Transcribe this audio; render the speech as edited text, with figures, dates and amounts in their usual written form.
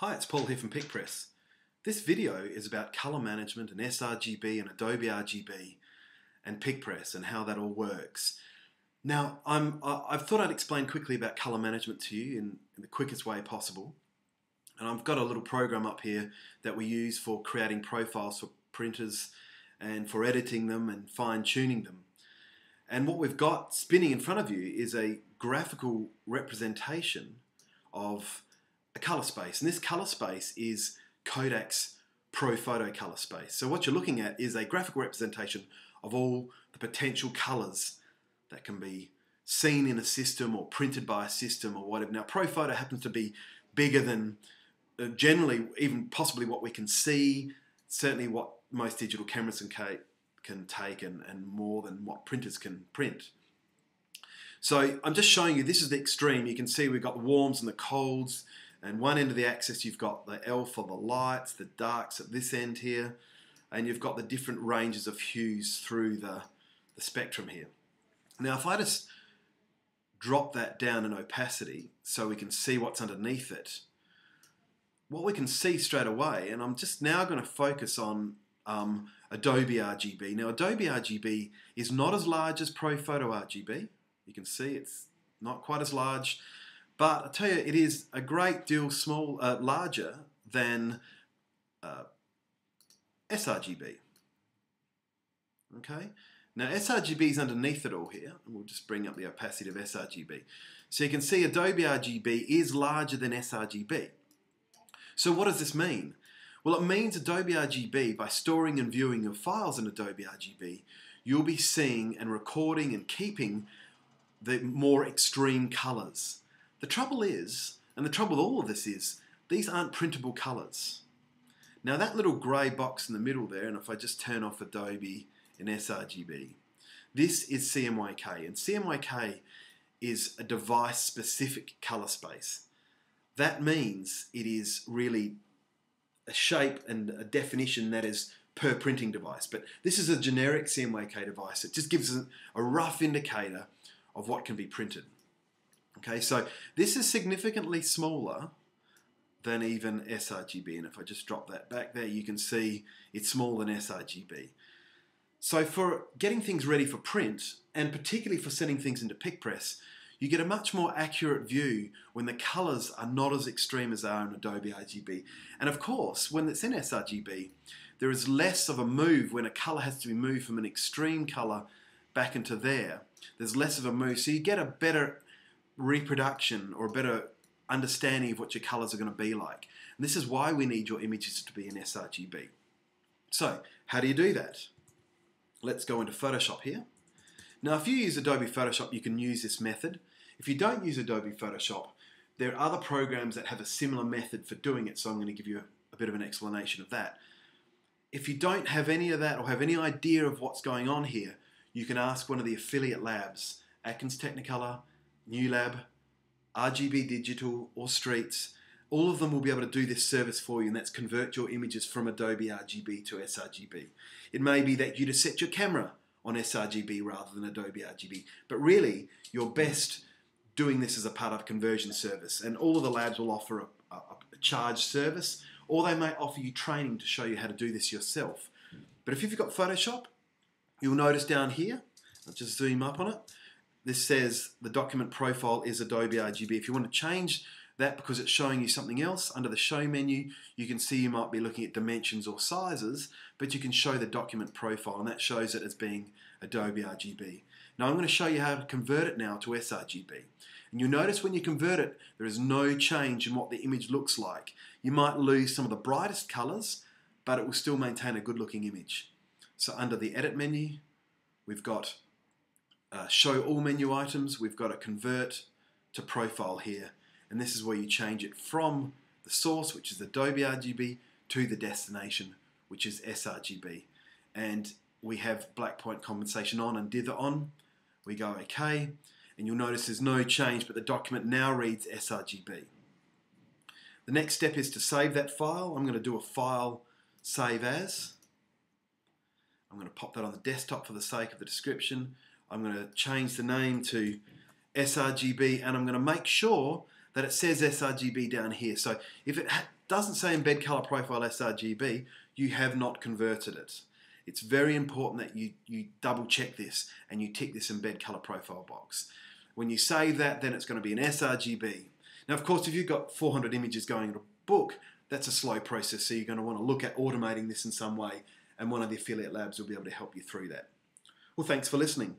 Hi, it's Paul here from Picpress. This video is about color management and sRGB and Adobe RGB and Picpress and how that all works. Now, I've thought I'd explain quickly about color management to you in the quickest way possible. And I've got a little program up here that we use for creating profiles for printers and for editing them and fine-tuning them. And what we've got spinning in front of you is a graphical representation of a color space, and this color space is Kodak's Pro Photo color space. So what you're looking at is a graphical representation of all the potential colors that can be seen in a system or printed by a system or whatever. Now, Pro Photo happens to be bigger than generally even possibly what we can see, certainly what most digital cameras can take, and more than what printers can print. So I'm just showing you, this is the extreme. You can see we've got the warms and the colds. And one end of the axis, you've got the L for the lights, the darks at this end here, and you've got the different ranges of hues through the spectrum here. Now, if I just drop that down in opacity so we can see what's underneath it, what we can see straight away, and I'm just now going to focus on Adobe RGB. Now, Adobe RGB is not as large as Pro Photo RGB. You can see it's not quite as large. But I tell you, it is a great deal larger than sRGB. Okay. Now sRGB is underneath it all here, and we'll just bring up the opacity of sRGB. So you can see Adobe RGB is larger than sRGB. So what does this mean? Well, it means Adobe RGB, by storing and viewing your files in Adobe RGB, you'll be seeing and recording and keeping the more extreme colors. The trouble is, and the trouble with all of this is, these aren't printable colors. Now that little grey box in the middle there, and if I just turn off Adobe in sRGB, this is Cmyk, and Cmyk is a device-specific color space. That means it is really a shape and a definition that is per printing device, but this is a generic Cmyk device. It just gives a rough indicator of what can be printed. Okay, so this is significantly smaller than even sRGB, and if I just drop that back there, you can see it's smaller than sRGB. So for getting things ready for print, and particularly for sending things into Picpress, you get a much more accurate view when the colors are not as extreme as they are in Adobe RGB. And of course, when it's in sRGB, there is less of a move when a color has to be moved from an extreme color back into there. There's less of a move, so you get a better reproduction or a better understanding of what your colors are going to be like. And this is why we need your images to be in sRGB. So how do you do that? Let's go into Photoshop here. Now, if you use Adobe Photoshop, you can use this method. If you don't use Adobe Photoshop, there are other programs that have a similar method for doing it, so I'm going to give you a bit of an explanation of that. If you don't have any of that or have any idea of what's going on here, you can ask one of the affiliate labs, Atkins Technicolor, New Lab, RGB Digital, or Streets. All of them will be able to do this service for you, and that's convert your images from Adobe RGB to sRGB. It may be that you just set your camera on sRGB rather than Adobe RGB, but really you're best doing this as a part of a conversion service, and all of the labs will offer a charged service, or they may offer you training to show you how to do this yourself. But if you've got Photoshop, you'll notice down here, I'll just zoom up on it, this says the document profile is Adobe RGB. If you want to change that because it's showing you something else, under the show menu, you can see you might be looking at dimensions or sizes, but you can show the document profile, and that shows it as being Adobe RGB. Now I'm going to show you how to convert it now to sRGB. And you'll notice when you convert it, there is no change in what the image looks like. You might lose some of the brightest colors, but it will still maintain a good looking image. So under the edit menu, we've got show all menu items, we've got a convert to profile here, and this is where you change it from the source, which is Adobe RGB, to the destination, which is sRGB. And we have black point compensation on and dither on. We go OK, and you'll notice there's no change, but the document now reads sRGB. The next step is to save that file. I'm going to do a file save as. I'm going to pop that on the desktop for the sake of the description. I'm going to change the name to sRGB, and I'm going to make sure that it says sRGB down here. So if it doesn't say embed color profile sRGB, you have not converted it. It's very important that you double check this and you tick this embed color profile box. When you save that, then it's going to be an sRGB. Now, of course, if you've got 400 images going in a book, that's a slow process, so you're going to want to look at automating this in some way, and one of the affiliate labs will be able to help you through that. Well, thanks for listening.